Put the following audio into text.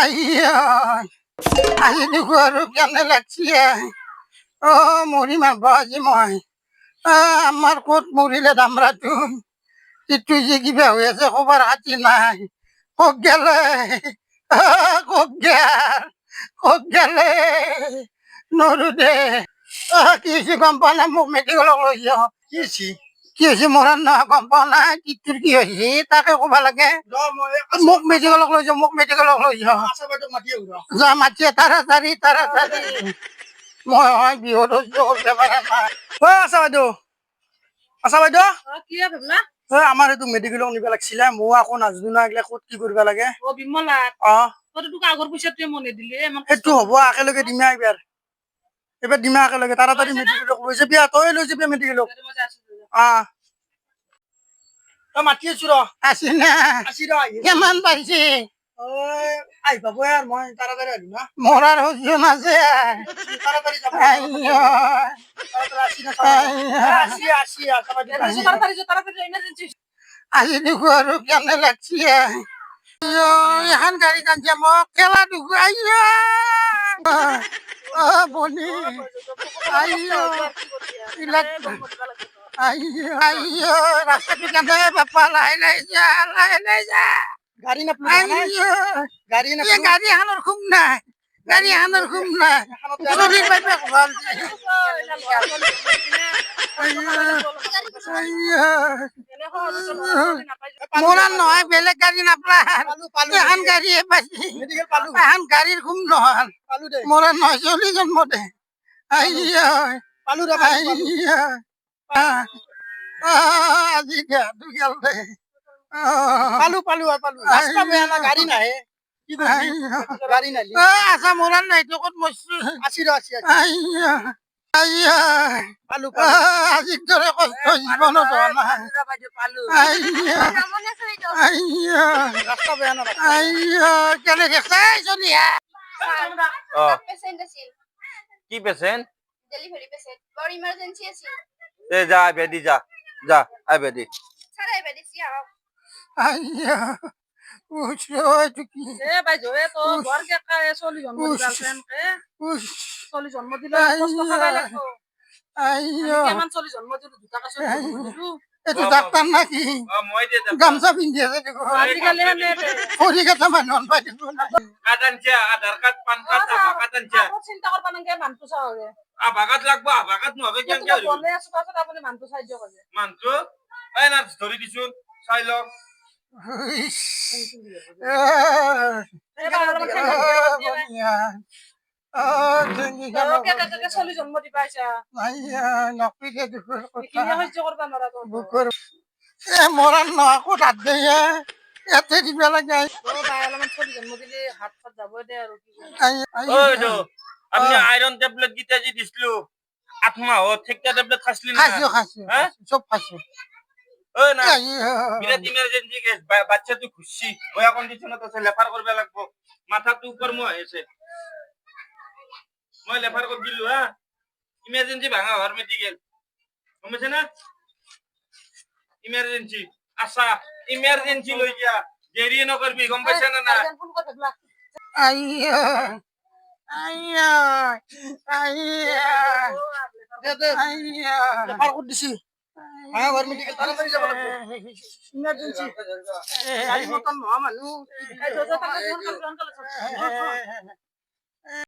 আইয়া আজি দেখো আৰু কেনে লাগছি মৰি মাৰব আজি মই আমাৰ ক'ত মৰিলে দামৰাটো ইটো যে কিবা হৈ আছে খবৰ খাতি নাই ক'ত গেলে ক'ত গেল ক'ত গেলে নৰো দে কি হৈছে গম পোৱা নাই মোক মেডিকেলক লৈ যাওঁ কি হৈছে মৰাৰ নহয় গম পোৱা নাই টিটোৰ কি হৈছে তাকে ক'ব লাগে মোক মেডিকেলক লৈ যাওঁ মোক মেডিকেলক লৈ যাওঁ যা মাতিয়ে তাড়াতাড়ি মই হয় বিহুত কৰিব পৰা নাই আছা বাইদেউ আছা বাইদেউ কি ভাবলা আমাৰ এইটো মেডিকেলক নিব লাগিছিলে মই আকৌ নাজনো না এইগিলা ক'ত কি কৰিব লাগে বিমলা অ তই তোক আগৰ পইচাটোৱে মনে দিলে সেইটো হ'ব একেলগে দিমা এইবাৰ দিমা একেলগে তাড়াতাড়ি মেডিকেলক লৈ যাবি তই লৈ যাবি মেডিকেলক মাতি আছো ৰ আছে না আছি ৰ কিমান পাইছে আহি পাব আৰু মই তাড়াতাড়ি আহিম না মৰাৰ সহ্য আছে তাড়াতাড়ি যাব আজি দেখো আৰু কেনে লাগছি এখন গাড়ী কাঞ্চে মোক খেলা দেখো বনি ৰাস্তাটো কেনে বাপা লাহে যা গাড়ী গাড়ী এখনৰ খুব নাই গাড়ী এখনৰ খুব নাই চলিৰ বাবে ভাল মৰাৰ নহয় বেলেগ গাড়ী নাপালা এখন গাড়ীয়ে পাইছি এখন গাড়ীৰ খুব নহল মৰাৰ নহয় চলি জন্ম দে আজি দেহাটো গেল দে ৰাস্তা বেয়া না গাড়ী নাহে কি কৰিবি গাড়ী নাহি আছা মৰাৰ নাই তো ক'ত মৰছো আজিৰ দৰে কষ্ট জীৱনত হোৱা নাই ৰাস্তা বেয়া না কেনে দেখাই চলি কি পেশেন্ট ডেলিভারি পেশেন্ট বড় ইমার্জেন্সি আছে এ যা বেদি যা আই বেদি সারা বেদিছি আও চলি জন্ম দিলে কষ্ট খাবাই লাগবো কেমান চলি জন্ম দিলো দুটা কাছে এইটো ডাক্তাৰ নাকি মই দে গামছা পিন্ধি আছে দেখো আজিকালি খৰি কেইটা মানুহ পাই দিব কাটানচা আধাৰ কাৰ্ড পান কাৰ্ড কাটানচা চিন্তা কৰবা নাগে মানুহটো চাওগে আভাগাত লাগবো আভাগাত নহবে কেন কে বলে আছো পাছত আপুনি মানুহটো সাহায্য কৰে মানটো এই না ধৰি দিছোন চাই লওক চলি জন্ম দি পাইছা সহ্য কৰবা নৰা মৰাৰ নহয় ক'ত হাত দে ইয়াতে দিব লাগে অলপমান চলি জন্ম দিলে হাত ফাত যাব দে আৰু ওইটো আপনি আয়রন ট্যাবলেট গিতা জি দিছলু 8 মাহত ঠিকটা ট্যাবলেট খাইছলি না খাইছো সব খাইছো ও না বিরাট ইমার্জেন্সি কেস বাচ্চা তো খুশি ওয়া কন্ডিশনত আছে লেফার করবে লাগবো মাথা তো উপর মো হয়েছে মই লেফার কর দিলু হ্যাঁ ইমার্জেন্সি ভাঙা ঘর মেডিকেল বুঝছ না ইমার্জেন্সি আশা ইমার্জেন্সি লই যা দেরি ন করবি গম পাইছ না না লেফাৰ ক'ত দিছি ঘৰ মেডিকেল তাড়াতাড়ি যাব লাগবো ইমাৰ্জেন্সি গাড়ী মটৰ নোহোৱা মানুহ